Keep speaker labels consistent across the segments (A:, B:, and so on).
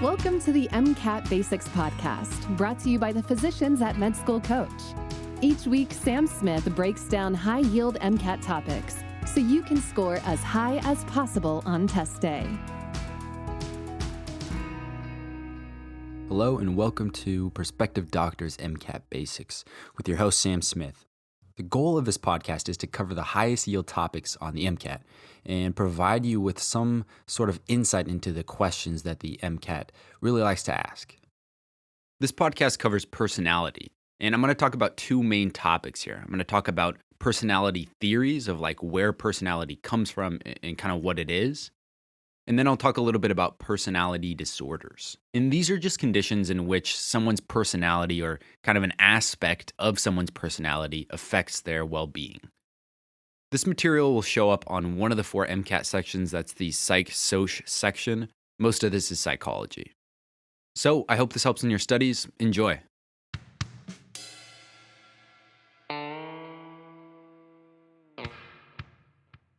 A: Welcome to the MCAT Basics podcast, brought to you by the physicians at Med School Coach. Each week, Sam Smith breaks down high-yield MCAT topics so you can score as high as possible on test day.
B: Hello and welcome to Perspective Doctor's MCAT Basics with your host, Sam Smith. The goal of this podcast is to cover the highest yield topics on the MCAT and provide you with some sort of insight into the questions that the MCAT really likes to ask. This podcast covers personality, and I'm going to talk about two main topics here. I'm going to talk about personality theories of like where personality comes from and kind of what it is. And then I'll talk a little bit about personality disorders. And these are just conditions in which someone's personality or kind of an aspect of someone's personality affects their well-being. This material will show up on one of the four MCAT sections. That's the Psych-Soc section. Most of this is psychology. So I hope this helps in your studies. Enjoy.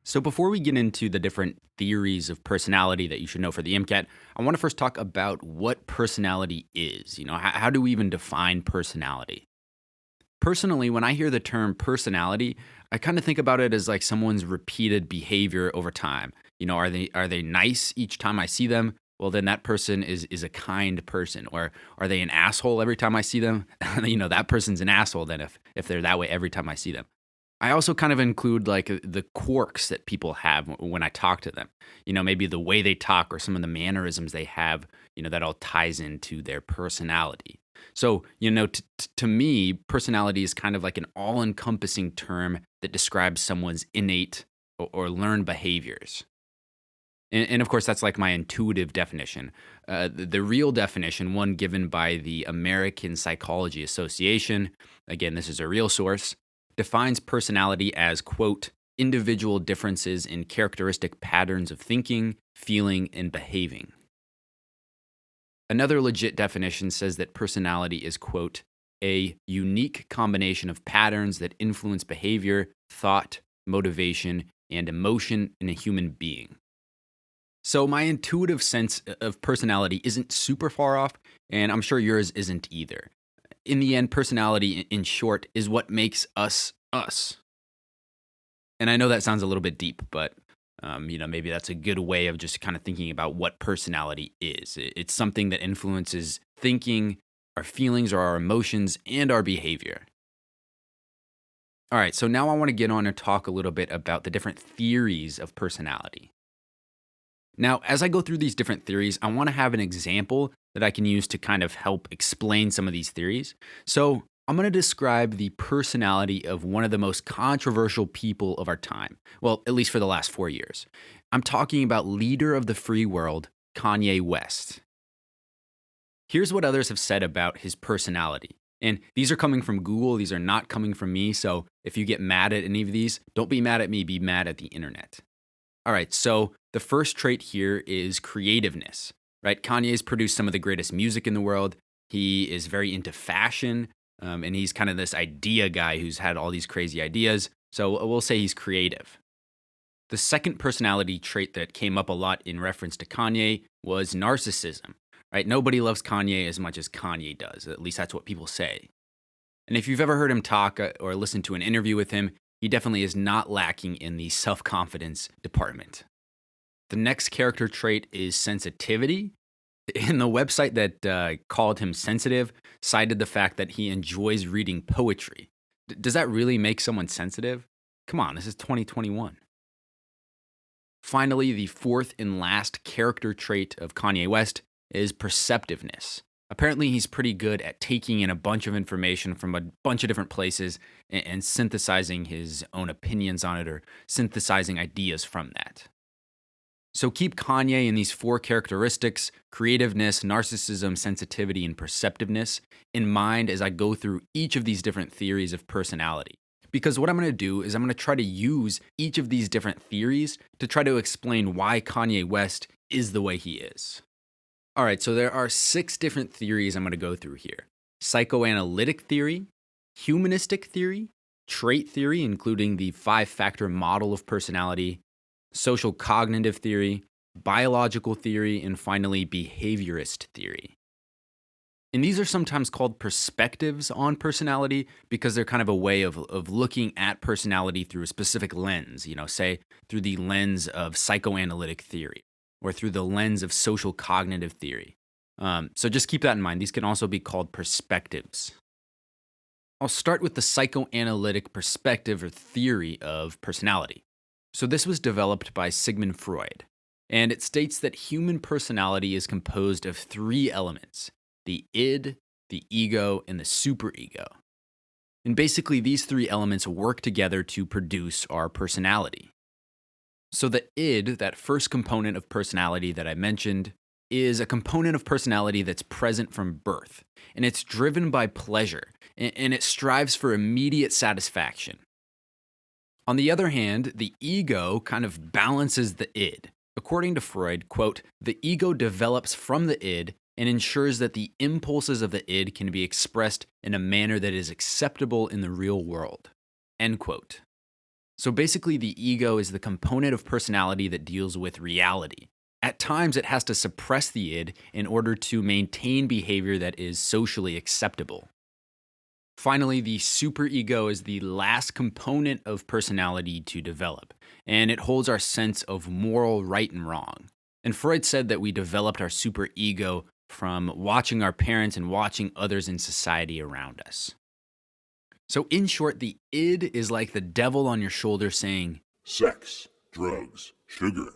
B: So before we get into the different theories of personality that you should know for the MCAT, I want to first talk about what personality is. How do we even define personality? Personally, when I hear the term personality, I kind of think about it as like someone's repeated behavior over time. Are they nice each time I see them? Well, then that person is a kind person. Or are they an asshole every time I see them? That person's an asshole then if they're that way every time I see them. I also kind of include like the quirks that people have when I talk to them. Maybe the way they talk or some of the mannerisms they have, that all ties into their personality. So, to me, personality is kind of like an all-encompassing term that describes someone's innate or learned behaviors. And of course, that's like my intuitive definition. The real definition, one given by the American Psychology Association, again, this is a real source, defines personality as, quote, individual differences in characteristic patterns of thinking, feeling, and behaving. Another legit definition says that personality is, quote, a unique combination of patterns that influence behavior, thought, motivation, and emotion in a human being. So my intuitive sense of personality isn't super far off, and I'm sure yours isn't either. In the end, personality, in short, is what makes us us. And I know that sounds a little bit deep, but maybe that's a good way of just kind of thinking about what personality is. It's something that influences thinking, our feelings or our emotions, and our behavior. All right, so now I want to get on and talk a little bit about the different theories of personality. Now, as I go through these different theories, I want to have an example that I can use to kind of help explain some of these theories. So I'm going to describe the personality of one of the most controversial people of our time. Well, at least for the last 4 years. I'm talking about leader of the free world, Kanye West. Here's what others have said about his personality. And these are coming from Google. These are not coming from me. So if you get mad at any of these, don't be mad at me. Be mad at the internet. All right, so the first trait here is creativeness. Right, Kanye's produced some of the greatest music in the world. He is very into fashion, and he's kind of this idea guy who's had all these crazy ideas. So we'll say he's creative. The second personality trait that came up a lot in reference to Kanye was narcissism. Right, nobody loves Kanye as much as Kanye does. At least that's what people say. And if you've ever heard him talk or listened to an interview with him, he definitely is not lacking in the self-confidence department. The next character trait is sensitivity. And the website that called him sensitive cited the fact that he enjoys reading poetry. Does that really make someone sensitive? Come on, this is 2021. Finally, the fourth and last character trait of Kanye West is perceptiveness. Apparently, he's pretty good at taking in a bunch of information from a bunch of different places and synthesizing his own opinions on it or synthesizing ideas from that. So keep Kanye in these four characteristics, creativeness, narcissism, sensitivity, and perceptiveness, in mind as I go through each of these different theories of personality. Because what I'm going to do is I'm going to try to use each of these different theories to try to explain why Kanye West is the way he is. All right, so there are 6 different theories I'm going to go through here. Psychoanalytic theory, humanistic theory, trait theory, including the 5-factor model of personality, social cognitive theory, biological theory, and finally, behaviorist theory. And these are sometimes called perspectives on personality because they're kind of a way of looking at personality through a specific lens, say through the lens of psychoanalytic theory or through the lens of social cognitive theory. So just keep that in mind. These can also be called perspectives. I'll start with the psychoanalytic perspective or theory of personality. So this was developed by Sigmund Freud, and it states that human personality is composed of three elements: the id, the ego, and the superego. And basically, these three elements work together to produce our personality. So the id, that first component of personality that I mentioned, is a component of personality that's present from birth, and it's driven by pleasure, and it strives for immediate satisfaction. On the other hand, the ego kind of balances the id. According to Freud, quote, "The ego develops from the id and ensures that the impulses of the id can be expressed in a manner that is acceptable in the real world," end quote. So basically, the ego is the component of personality that deals with reality. At times, it has to suppress the id in order to maintain behavior that is socially acceptable. Finally, the superego is the last component of personality to develop, and it holds our sense of moral right and wrong. And Freud said that we developed our superego from watching our parents and watching others in society around us. So in short, the id is like the devil on your shoulder saying,
C: sex, drugs, sugar.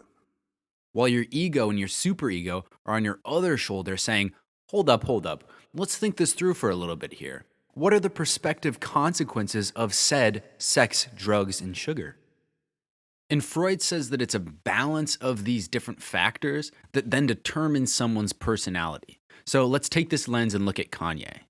B: While your ego and your superego are on your other shoulder saying, hold up, let's think this through for a little bit here. What are the prospective consequences of said sex, drugs, and sugar? And Freud says that it's a balance of these different factors that then determines someone's personality. So let's take this lens and look at Kanye.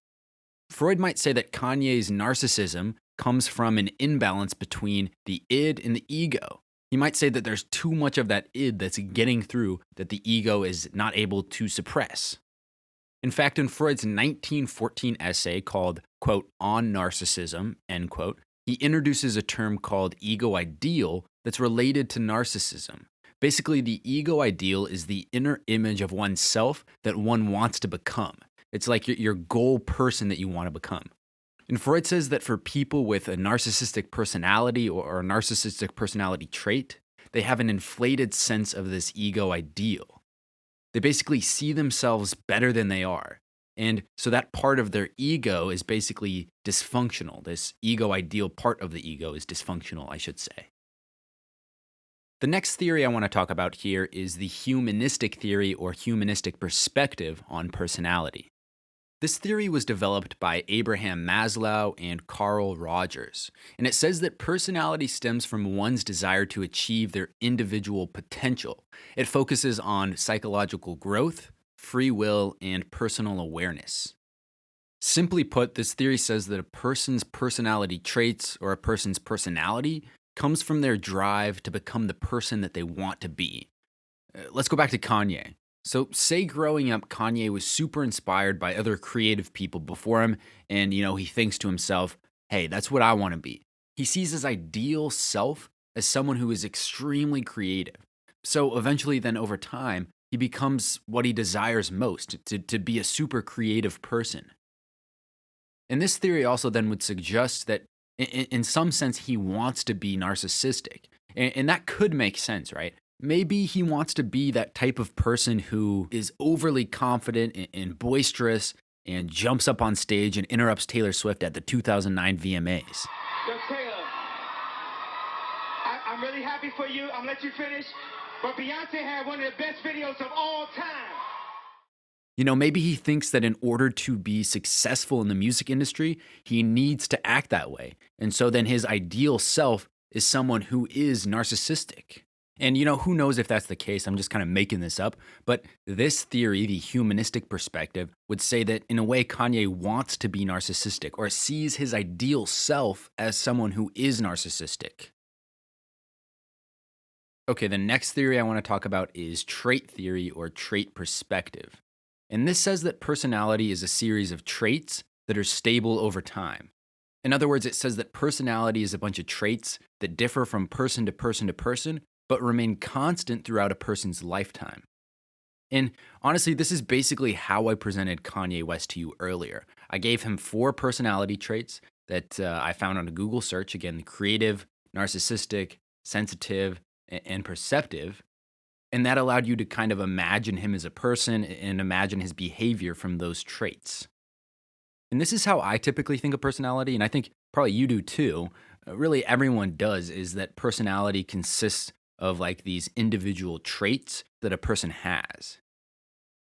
B: Freud might say that Kanye's narcissism comes from an imbalance between the id and the ego. He might say that there's too much of that id that's getting through that the ego is not able to suppress. In fact, in Freud's 1914 essay called, quote, "On Narcissism," end quote, he introduces a term called ego ideal that's related to narcissism. Basically, the ego ideal is the inner image of oneself that one wants to become. It's like your goal person that you want to become. And Freud says that for people with a narcissistic personality or a narcissistic personality trait, they have an inflated sense of this ego ideal. They basically see themselves better than they are. And so that part of their ego is basically dysfunctional. This ego ideal part of the ego is dysfunctional, I should say. The next theory I want to talk about here is the Humanistic Theory or Humanistic Perspective on personality. This theory was developed by Abraham Maslow and Carl Rogers, and it says that personality stems from one's desire to achieve their individual potential. It focuses on psychological growth, free will, and personal awareness. Simply put, this theory says that a person's personality traits or a person's personality comes from their drive to become the person that they want to be. Let's go back to Kanye. So say growing up, Kanye was super inspired by other creative people before him, and he thinks to himself, hey, that's what I want to be. He sees his ideal self as someone who is extremely creative. So eventually then over time, he becomes what he desires most, to be a super creative person. And this theory also then would suggest that in some sense, he wants to be narcissistic. And that could make sense, right? Maybe he wants to be that type of person who is overly confident and boisterous and jumps up on stage and interrupts Taylor Swift at the 2009 VMAs.
D: Yo, Taylor, I'm really happy for you. I'm gonna let you finish. But Beyonce had one of the best videos of all time.
B: Maybe he thinks that in order to be successful in the music industry, he needs to act that way. And so then his ideal self is someone who is narcissistic. And who knows if that's the case? I'm just kind of making this up. But this theory, the humanistic perspective, would say that in a way Kanye wants to be narcissistic or sees his ideal self as someone who is narcissistic. Okay, the next theory I want to talk about is trait theory or trait perspective. And this says that personality is a series of traits that are stable over time. In other words, it says that personality is a bunch of traits that differ from person to person to person, but remain constant throughout a person's lifetime. And honestly, this is basically how I presented Kanye West to you earlier. I gave him 4 personality traits that I found on a Google search. Again, the creative, narcissistic, sensitive, and perceptive. And that allowed you to kind of imagine him as a person and imagine his behavior from those traits. And this is how I typically think of personality, and I think probably you do too. Really, everyone does, is that personality consists of like these individual traits that a person has.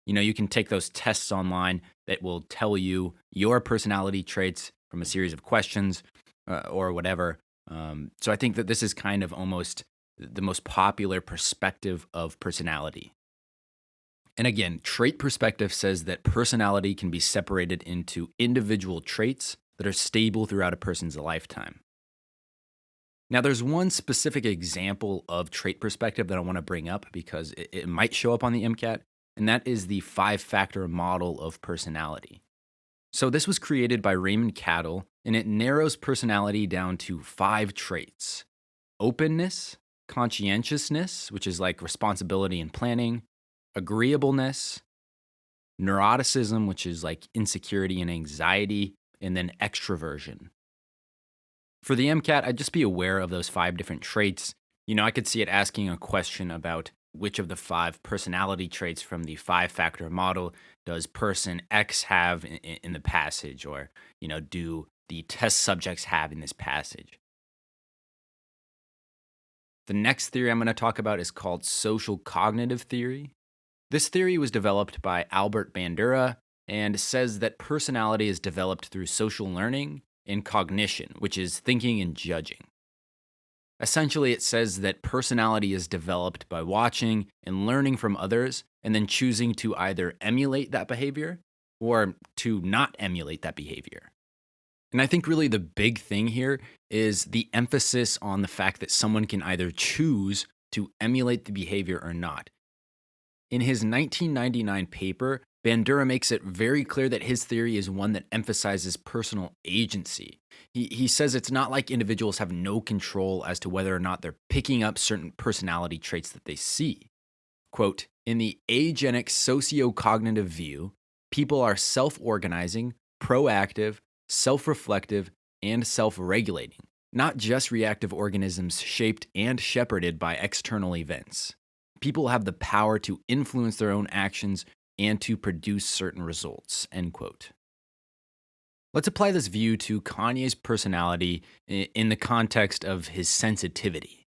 B: You know, you can take those tests online that will tell you your personality traits from a series of questions or whatever. So I think that this is kind of almost the most popular perspective of personality. And again, trait perspective says that personality can be separated into individual traits that are stable throughout a person's lifetime. Now, there's one specific example of trait perspective that I want to bring up because it might show up on the MCAT, and that is the 5-factor model of personality. So this was created by Raymond Cattell, and it narrows personality down to 5 traits: openness, conscientiousness, which is like responsibility and planning, agreeableness, neuroticism, which is like insecurity and anxiety, and then extroversion. For the MCAT, I'd just be aware of those 5 different traits. You know, I could see it asking a question about which of the 5 personality traits from the 5-factor model does person X have in the passage, or, you know, do the test subjects have in this passage. The next theory I'm going to talk about is called social cognitive theory. This theory was developed by Albert Bandura and says that personality is developed through social learning and cognition, which is thinking and judging. Essentially, it says that personality is developed by watching and learning from others and then choosing to either emulate that behavior or to not emulate that behavior. And I think really the big thing here is the emphasis on the fact that someone can either choose to emulate the behavior or not. In his 1999 paper, Bandura makes it very clear that his theory is one that emphasizes personal agency. He says it's not like individuals have no control as to whether or not they're picking up certain personality traits that they see. Quote, in the agenic socio-cognitive view, people are self-organizing, proactive, self-reflective, and self-regulating, not just reactive organisms shaped and shepherded by external events. People have the power to influence their own actions and to produce certain results, end quote. Let's apply this view to Kanye's personality in the context of his sensitivity.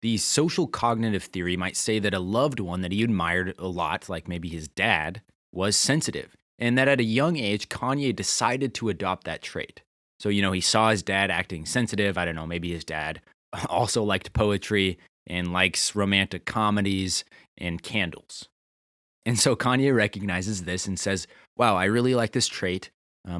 B: The social cognitive theory might say that a loved one that he admired a lot, like maybe his dad, was sensitive, and that at a young age, Kanye decided to adopt that trait. So, you know, he saw his dad acting sensitive. I don't know, maybe his dad also liked poetry and likes romantic comedies and candles. And so Kanye recognizes this and says, wow, I really like this trait.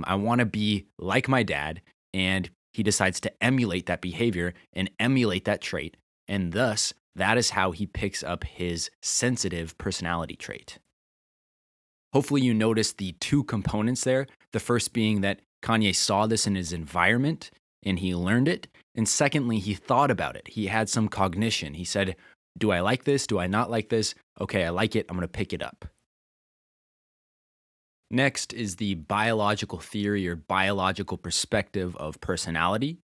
B: I want to be like my dad. And he decides to emulate that behavior and emulate that trait. And thus, that is how he picks up his sensitive personality trait. Hopefully you noticed the 2 components there. The first being that Kanye saw this in his environment and he learned it. And secondly, he thought about it. He had some cognition. He said, do I like this? Do I not like this? Okay, I like it. I'm going to pick it up. Next is the biological theory or biological perspective of personality.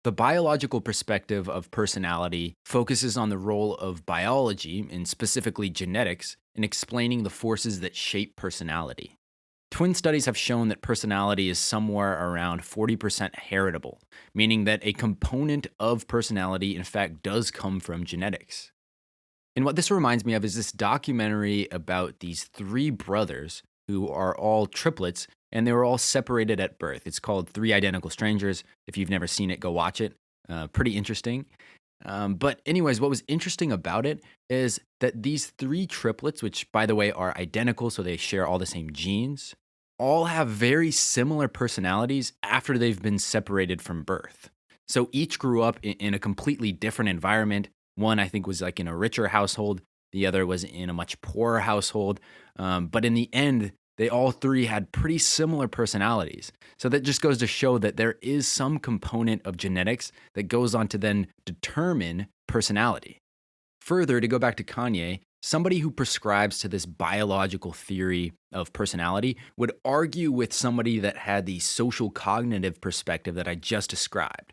B: The biological perspective of personality focuses on the role of biology, and specifically genetics, in explaining the forces that shape personality. Twin studies have shown that personality is somewhere around 40% heritable, meaning that a component of personality, in fact, does come from genetics. And what this reminds me of is this documentary about these 3 brothers who are all triplets, and they were all separated at birth. It's called 3 Identical Strangers. If you've never seen it, go watch it. Pretty interesting. But anyways, what was interesting about it is that these 3 triplets, which by the way are identical, so they share all the same genes, all have very similar personalities after they've been separated from birth. So each grew up in a completely different environment. One, I think, was like in a richer household. The other was in a much poorer household. But in the end, they all 3 had pretty similar personalities. So that just goes to show that there is some component of genetics that goes on to then determine personality. Further, to go back to Kanye, somebody who prescribes to this biological theory of personality would argue with somebody that had the social cognitive perspective that I just described.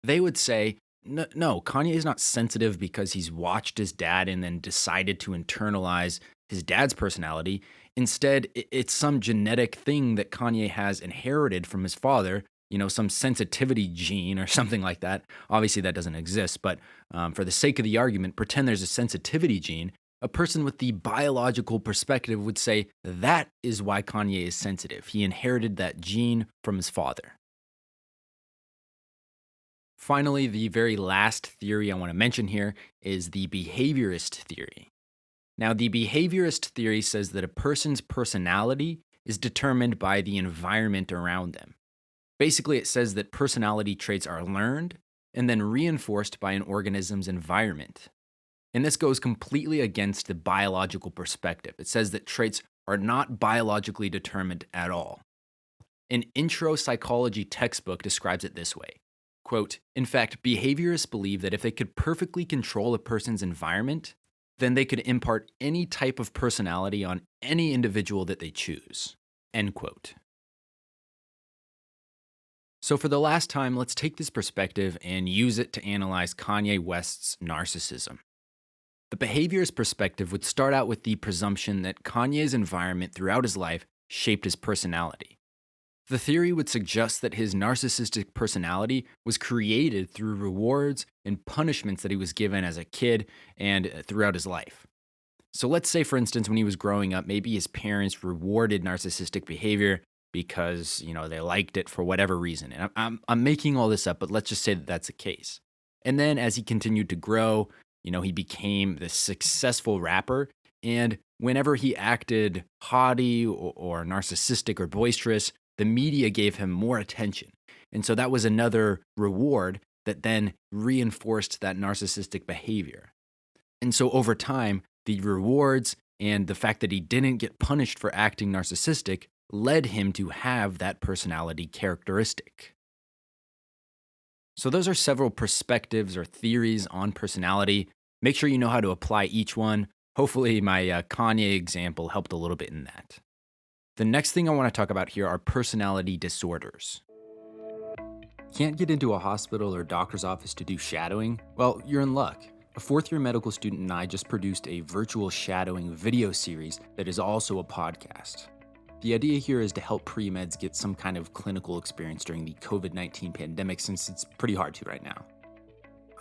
B: They would say, no, Kanye is not sensitive because he's watched his dad and then decided to internalize his dad's personality. Instead, it's some genetic thing that Kanye has inherited from his father, some sensitivity gene or something like that. Obviously, that doesn't exist, but for the sake of the argument, pretend there's a sensitivity gene. A person with the biological perspective would say that is why Kanye is sensitive. He inherited that gene from his father. Finally, the very last theory I want to mention here is the Behaviorist Theory. Now, the Behaviorist Theory says that a person's personality is determined by the environment around them. Basically, it says that personality traits are learned and then reinforced by an organism's environment. And this goes completely against the biological perspective. It says that traits are not biologically determined at all. An intro psychology textbook describes it this way. Quote, in fact, behaviorists believe that if they could perfectly control a person's environment, then they could impart any type of personality on any individual that they choose. End quote. So for the last time, let's take this perspective and use it to analyze Kanye West's narcissism. The behaviorist perspective would start out with the presumption that Kanye's environment throughout his life shaped his personality. The theory would suggest that his narcissistic personality was created through rewards and punishments that he was given as a kid and throughout his life. So let's say, for instance, when he was growing up, maybe his parents rewarded narcissistic behavior because, they liked it for whatever reason. And I'm making all this up, but let's just say that that's the case. And then as he continued to grow, he became this successful rapper. And whenever he acted haughty or narcissistic or boisterous, the media gave him more attention. And so that was another reward that then reinforced that narcissistic behavior. And so over time, the rewards and the fact that he didn't get punished for acting narcissistic led him to have that personality characteristic. So those are several perspectives or theories on personality. Make sure you know how to apply each one. Hopefully my Kanye example helped a little bit in that. The next thing I want to talk about here are personality disorders. Can't get into a hospital or doctor's office to do shadowing? Well, you're in luck. A fourth-year medical student and I just produced a virtual shadowing video series that is also a podcast. The idea here is to help pre-meds get some kind of clinical experience during the COVID-19 pandemic, since it's pretty hard to right now.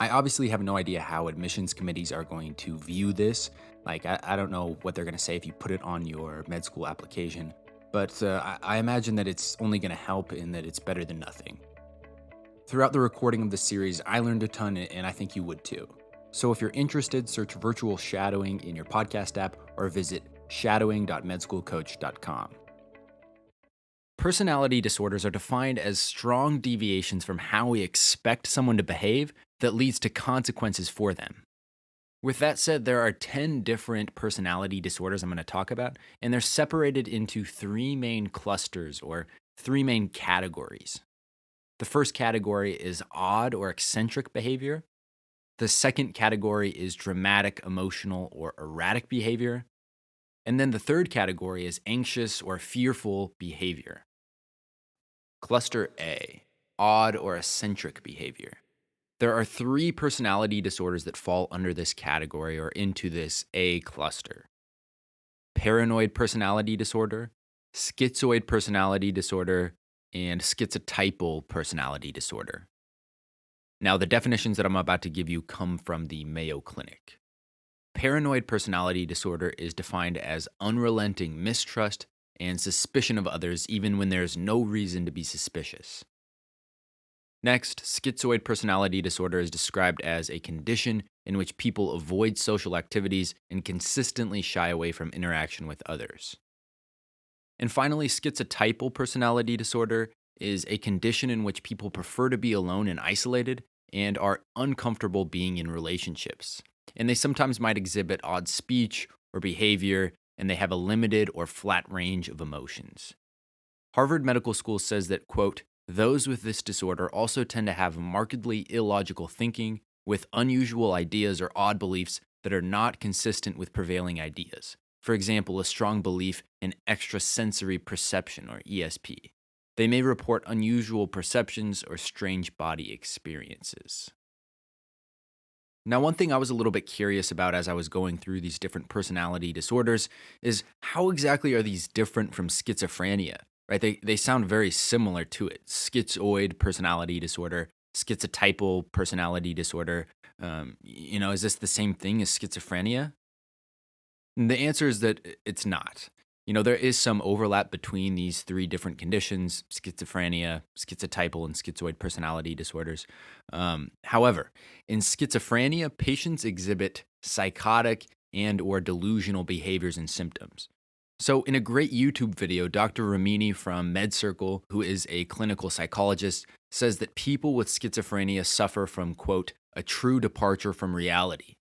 B: I obviously have no idea how admissions committees are going to view this. I don't know what they're going to say if you put it on your med school application. But I imagine that it's only going to help and that it's better than nothing. Throughout the recording of the series, I learned a ton, and I think you would too. So if you're interested, search virtual shadowing in your podcast app or visit shadowing.medschoolcoach.com. Personality disorders are defined as strong deviations from how we expect someone to behave that leads to consequences for them. With that said, there are 10 different personality disorders I'm going to talk about, and they're separated into 3 main clusters or 3 main categories. The first category is odd or eccentric behavior. The second category is dramatic, emotional, or erratic behavior. And then the third category is anxious or fearful behavior. Cluster A, odd or eccentric behavior. There are 3 personality disorders that fall under this category or into this A cluster. Paranoid personality disorder, schizoid personality disorder, and schizotypal personality disorder. Now, the definitions that I'm about to give you come from the Mayo Clinic. Paranoid personality disorder is defined as unrelenting mistrust and suspicion of others even when there's no reason to be suspicious. Next, schizoid personality disorder is described as a condition in which people avoid social activities and consistently shy away from interaction with others. And finally, schizotypal personality disorder is a condition in which people prefer to be alone and isolated and are uncomfortable being in relationships. And they sometimes might exhibit odd speech or behavior, and they have a limited or flat range of emotions. Harvard Medical School says that, quote, those with this disorder also tend to have markedly illogical thinking with unusual ideas or odd beliefs that are not consistent with prevailing ideas. For example, a strong belief in extrasensory perception, or ESP. They may report unusual perceptions or strange body experiences. Now, one thing I was a little bit curious about as I was going through these different personality disorders is how exactly are these different from schizophrenia, right? They sound very similar to it. Schizoid personality disorder, schizotypal personality disorder. Is this the same thing as schizophrenia? And the answer is that it's not. There is some overlap between these three different conditions: schizophrenia, schizotypal, and schizoid personality disorders. However, in schizophrenia, patients exhibit psychotic and/or delusional behaviors and symptoms. So, in a great YouTube video, Dr. Ramini from MedCircle, who is a clinical psychologist, says that people with schizophrenia suffer from, quote, a true departure from reality,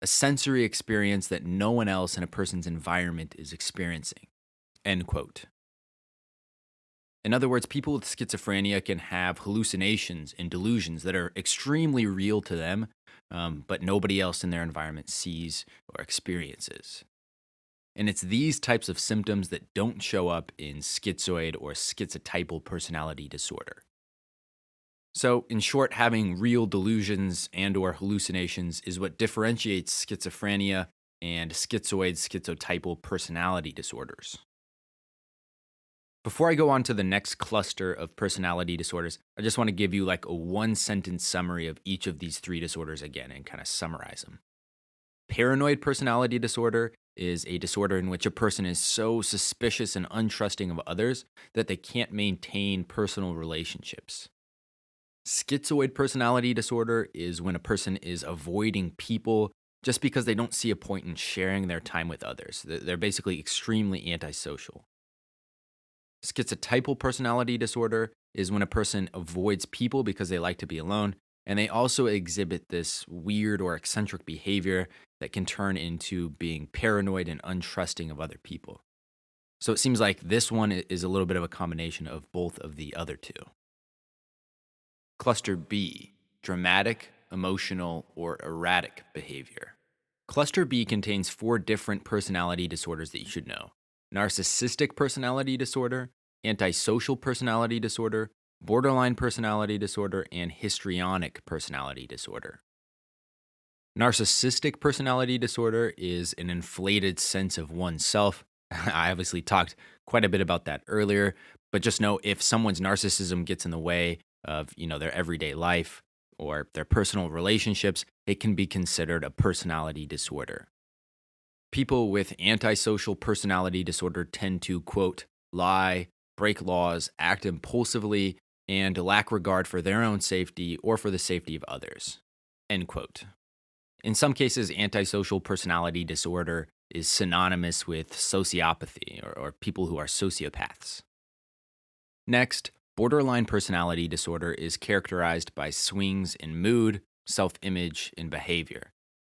B: a sensory experience that no one else in a person's environment is experiencing, end quote. In other words, people with schizophrenia can have hallucinations and delusions that are extremely real to them, but nobody else in their environment sees or experiences. And it's these types of symptoms that don't show up in schizoid or schizotypal personality disorder. So, in short, having real delusions and/or hallucinations is what differentiates schizophrenia and schizotypal personality disorders. Before I go on to the next cluster of personality disorders, I just want to give you like a one-sentence summary of each of these three disorders again and kind of summarize them. Paranoid personality disorder is a disorder in which a person is so suspicious and untrusting of others that they can't maintain personal relationships. Schizoid personality disorder is when a person is avoiding people just because they don't see a point in sharing their time with others. They're basically extremely antisocial. Schizotypal personality disorder is when a person avoids people because they like to be alone, and they also exhibit this weird or eccentric behavior that can turn into being paranoid and untrusting of other people. So it seems like this one is a little bit of a combination of both of the other two. Cluster B, dramatic, emotional, or erratic behavior. Cluster B contains 4 different personality disorders that you should know: narcissistic personality disorder, antisocial personality disorder, borderline personality disorder, and histrionic personality disorder. Narcissistic personality disorder is an inflated sense of oneself. I obviously talked quite a bit about that earlier, but just know if someone's narcissism gets in the way of, their everyday life or their personal relationships, it can be considered a personality disorder. People with antisocial personality disorder tend to, quote, lie, break laws, act impulsively, and lack regard for their own safety or for the safety of others, end quote. In some cases, antisocial personality disorder is synonymous with sociopathy or people who are sociopaths. Next, borderline personality disorder is characterized by swings in mood, self-image, and behavior.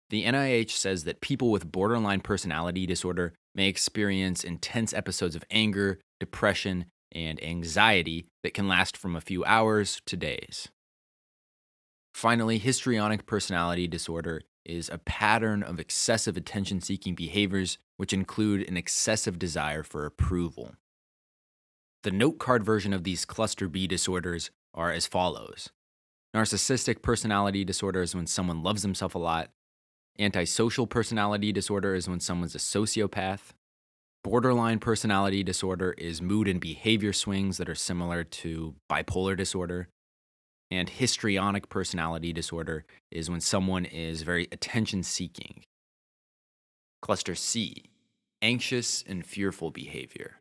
B: The NIH says that people with borderline personality disorder may experience intense episodes of anger, depression, and anxiety that can last from a few hours to days. Finally, histrionic personality disorder is a pattern of excessive attention-seeking behaviors which include an excessive desire for approval. The note card version of these cluster B disorders are as follows. Narcissistic personality disorder is when someone loves himself a lot. Antisocial personality disorder is when someone's a sociopath. Borderline personality disorder is mood and behavior swings that are similar to bipolar disorder. And histrionic personality disorder is when someone is very attention-seeking. Cluster C, anxious and fearful behavior.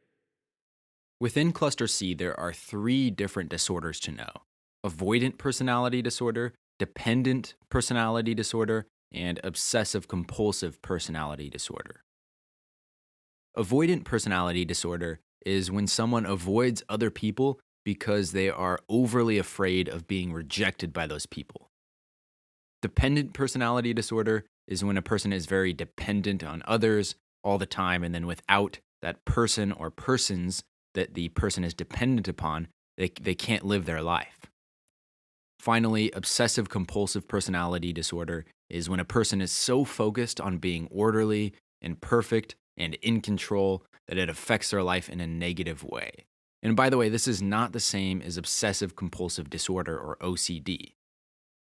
B: Within Cluster C, there are 3 different disorders to know: avoidant personality disorder, dependent personality disorder, and obsessive-compulsive personality disorder. Avoidant personality disorder is when someone avoids other people because they are overly afraid of being rejected by those people. Dependent personality disorder is when a person is very dependent on others all the time, and then without that person or persons that the person is dependent upon, they can't live their life. Finally, obsessive-compulsive personality disorder is when a person is so focused on being orderly and perfect and in control that it affects their life in a negative way. And by the way, this is not the same as obsessive-compulsive disorder or OCD.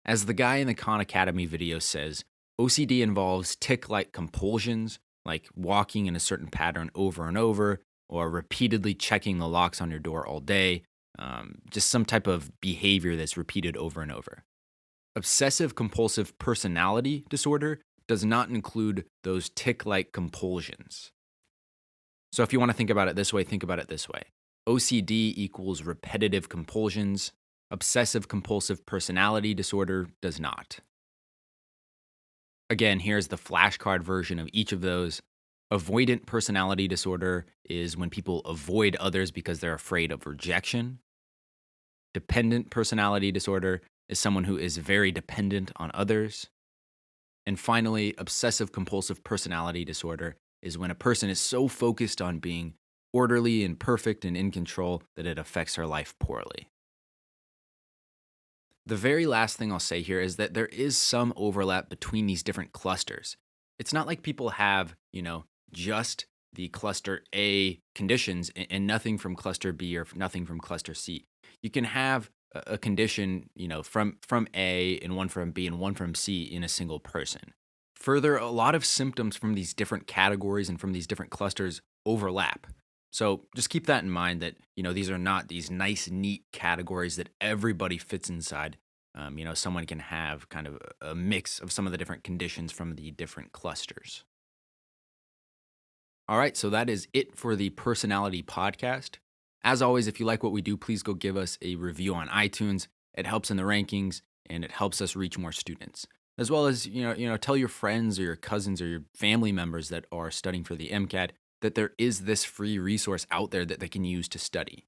B: As the guy in the Khan Academy video says, OCD involves tic-like compulsions, like walking in a certain pattern over and over, or repeatedly checking the locks on your door all day, just some type of behavior that's repeated over and over. Obsessive-compulsive personality disorder does not include those tic-like compulsions. So if you want to think about it this way, think about it this way. OCD equals repetitive compulsions. Obsessive-compulsive personality disorder does not. Again, here's the flashcard version of each of those. Avoidant personality disorder is when people avoid others because they're afraid of rejection. Dependent personality disorder is someone who is very dependent on others. And finally, obsessive-compulsive personality disorder is when a person is so focused on being orderly and perfect and in control that it affects her life poorly. The very last thing I'll say here is that there is some overlap between these different clusters. It's not like people have, just the cluster A conditions and nothing from cluster B or nothing from cluster C. You can have a condition, from A and one from B and one from C in a single person. Further, a lot of symptoms from these different categories and from these different clusters overlap. So just keep that in mind that, these are not these nice, neat categories that everybody fits inside. Someone can have kind of a mix of some of the different conditions from the different clusters. All right, so that is it for the Personality Podcast. As always, if you like what we do, please go give us a review on iTunes. It helps in the rankings and it helps us reach more students. As well as, tell your friends or your cousins or your family members that are studying for the MCAT that there is this free resource out there that they can use to study.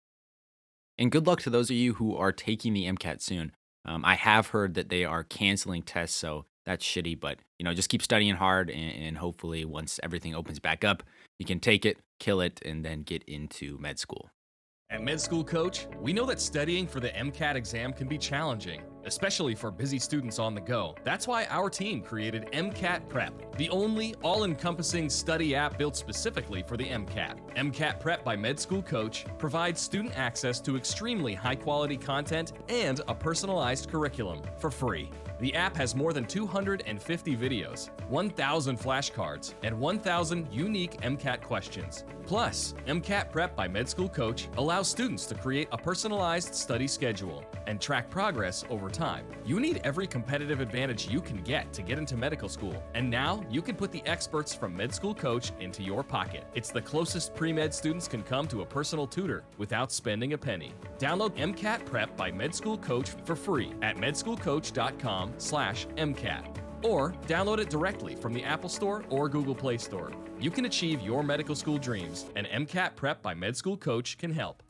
B: And good luck to those of you who are taking the MCAT soon. I have heard that they are canceling tests, so that's shitty, but just keep studying hard and hopefully once everything opens back up, you can take it, kill it, and then get into med school.
E: At Med School Coach, we know that studying for the MCAT exam can be challenging, especially for busy students on the go. That's why our team created MCAT Prep, the only all-encompassing study app built specifically for the MCAT. MCAT Prep by Med School Coach provides student access to extremely high-quality content and a personalized curriculum for free. The app has more than 250 videos, 1,000 flashcards, and 1,000 unique MCAT questions. Plus, MCAT Prep by Med School Coach allows students to create a personalized study schedule and track progress over time. You need every competitive advantage you can get to get into medical school, and now you can put the experts from Med School Coach into your pocket. It's the closest pre-med students can come to a personal tutor without spending a penny. Download MCAT Prep by Med School Coach for free at medschoolcoach.com/MCAT. Or download it directly from the Apple Store or Google Play Store. You can achieve your medical school dreams, and MCAT Prep by Med School Coach can help.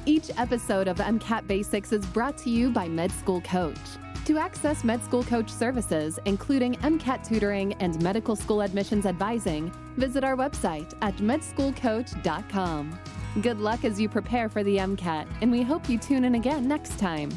A: Each episode of MCAT Basics is brought to you by Med School Coach. To access Med School Coach services, including MCAT tutoring and medical school admissions advising, visit our website at medschoolcoach.com. Good luck as you prepare for the MCAT, and we hope you tune in again next time.